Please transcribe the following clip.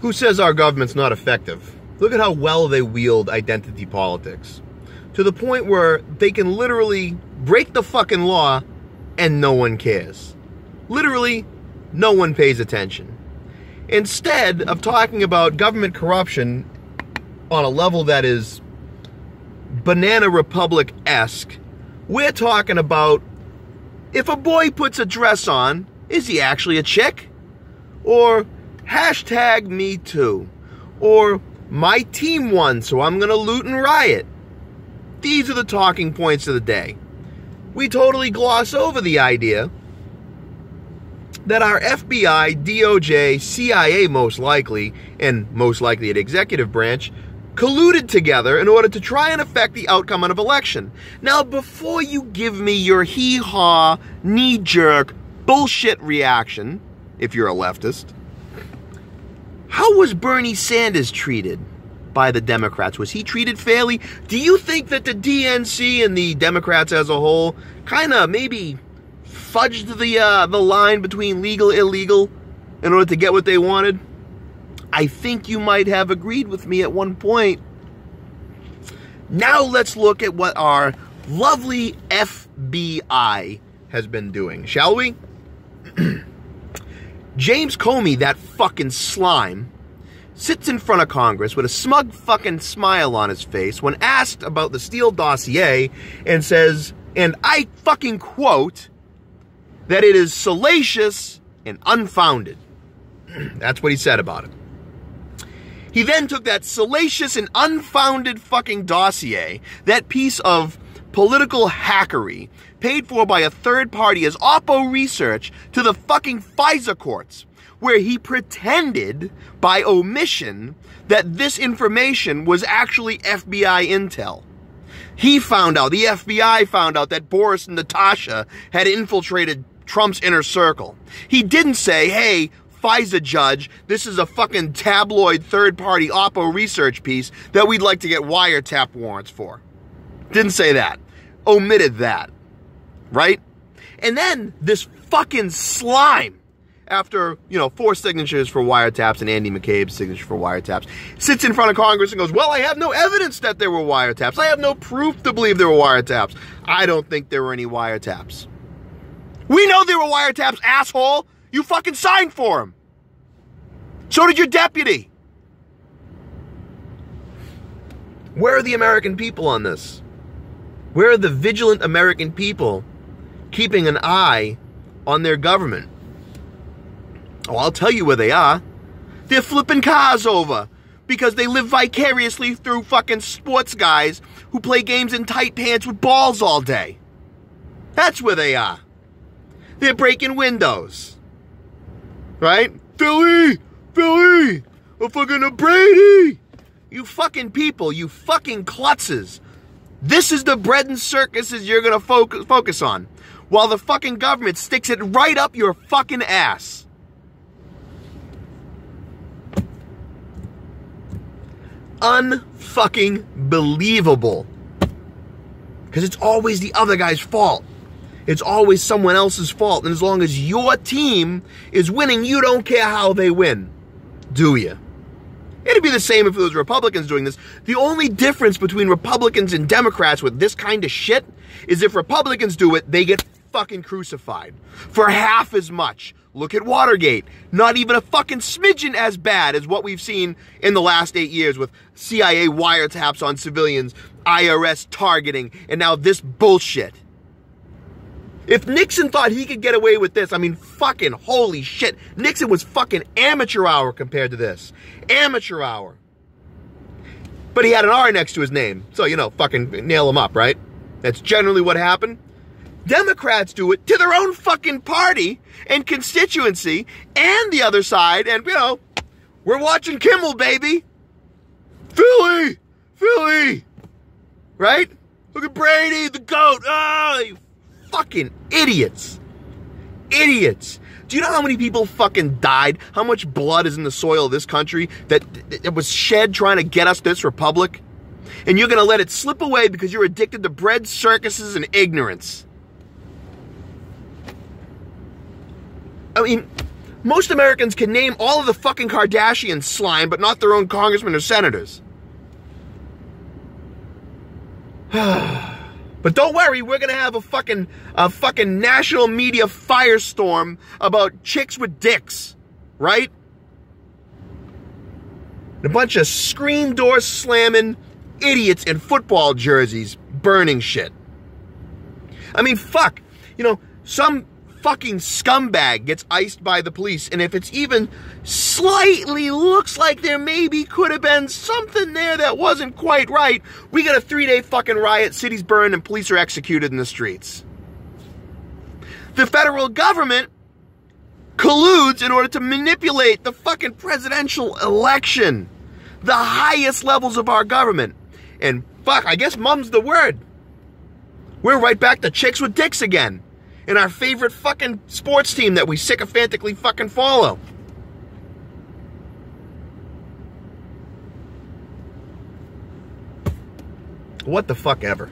Who says our government's not effective? Look at how well they wield identity politics. To the point where they can literally break the fucking law and no one cares. Literally, no one pays attention. Instead of talking about government corruption on a level that is Banana Republic-esque, we're talking about if a boy puts a dress on, is he actually a chick? Or hashtag me too. Or my team won, so I'm gonna loot and riot. These are the talking points of the day. We totally gloss over the idea that our FBI, DOJ, CIA most likely, and most likely the executive branch, colluded together in order to try and affect the outcome of an election. Now, before you give me your hee-haw, knee-jerk, bullshit reaction, if you're a leftist, how was Bernie Sanders treated by the Democrats? Was he treated fairly? Do you think that the DNC and the Democrats as a whole kind of maybe fudged the line between legal and illegal in order to get what they wanted? I think you might have agreed with me at one point. Now let's look at what our lovely FBI has been doing, shall we? James Comey, that fucking slime, sits in front of Congress with a smug fucking smile on his face when asked about the Steele dossier and says, and I fucking quote, that it is salacious and unfounded. That's what he said about it. He then took that salacious and unfounded fucking dossier, that piece of political hackery, paid for by a third party as Oppo research, to the fucking FISA courts, where he pretended by omission that this information was actually FBI intel. He found out, the FBI found out that Boris and Natasha had infiltrated Trump's inner circle. He didn't say, hey, FISA judge, this is a fucking tabloid third-party Oppo research piece that we'd like to get wiretap warrants for. Didn't say that. Omitted that. Right? And then this fucking slime, after, 4 signatures for wiretaps and Andy McCabe's signature for wiretaps, sits in front of Congress and goes, well, I have no evidence that there were wiretaps. I have no proof to believe there were wiretaps. I don't think there were any wiretaps. We know there were wiretaps, asshole. You fucking signed for them. So did your deputy. Where are the American people on this? Where are the vigilant American people keeping an eye on their government? Oh, I'll tell you where they are. They're flipping cars over because they live vicariously through fucking sports guys who play games in tight pants with balls all day. That's where they are. They're breaking windows. Right? Philly! A fucking Brady! You fucking people, you fucking klutzes. This is the bread and circuses you're gonna focus on, while the fucking government sticks it right up your fucking ass. Unfucking believable. Because it's always the other guy's fault. It's always someone else's fault. And as long as your team is winning, you don't care how they win. Do you? It'd be the same if it was Republicans doing this. The only difference between Republicans and Democrats with this kind of shit is if Republicans do it, they get fucking crucified. For half as much. Look at Watergate. Not even a fucking smidgen as bad as what we've seen in the last 8 years with CIA wiretaps on civilians, IRS targeting, and now this bullshit. If Nixon thought he could get away with this, I mean, fucking holy shit. Nixon was fucking amateur hour compared to this. Amateur hour. But he had an R next to his name. So, fucking nail him up, right? That's generally what happened. Democrats do it to their own fucking party and constituency and the other side. And, we're watching Kimmel, baby. Philly! Right? Look at Brady, the GOAT. Oh, you fucking idiots. Idiots. Do you know how many people fucking died? How much blood is in the soil of this country that was shed trying to get us this republic? And you're going to let it slip away because you're addicted to bread, circuses, and ignorance. I mean, Most Americans can name all of the fucking Kardashian slime, but not their own congressmen or senators. But don't worry, we're gonna have a fucking national media firestorm about chicks with dicks, right? A bunch of screen door slamming idiots in football jerseys burning shit. I mean, fuck. You know, some fucking scumbag gets iced by the police, and if it's even slightly looks like there maybe could have been something there that wasn't quite right, we got a 3-day fucking riot, cities burn, and police are executed in the streets. The federal government colludes in order to manipulate the fucking presidential election. The highest levels of our government. And fuck, I guess mum's the word. We're right back to chicks with dicks again. And our favorite fucking sports team that we sycophantically fucking follow. What the fuck ever.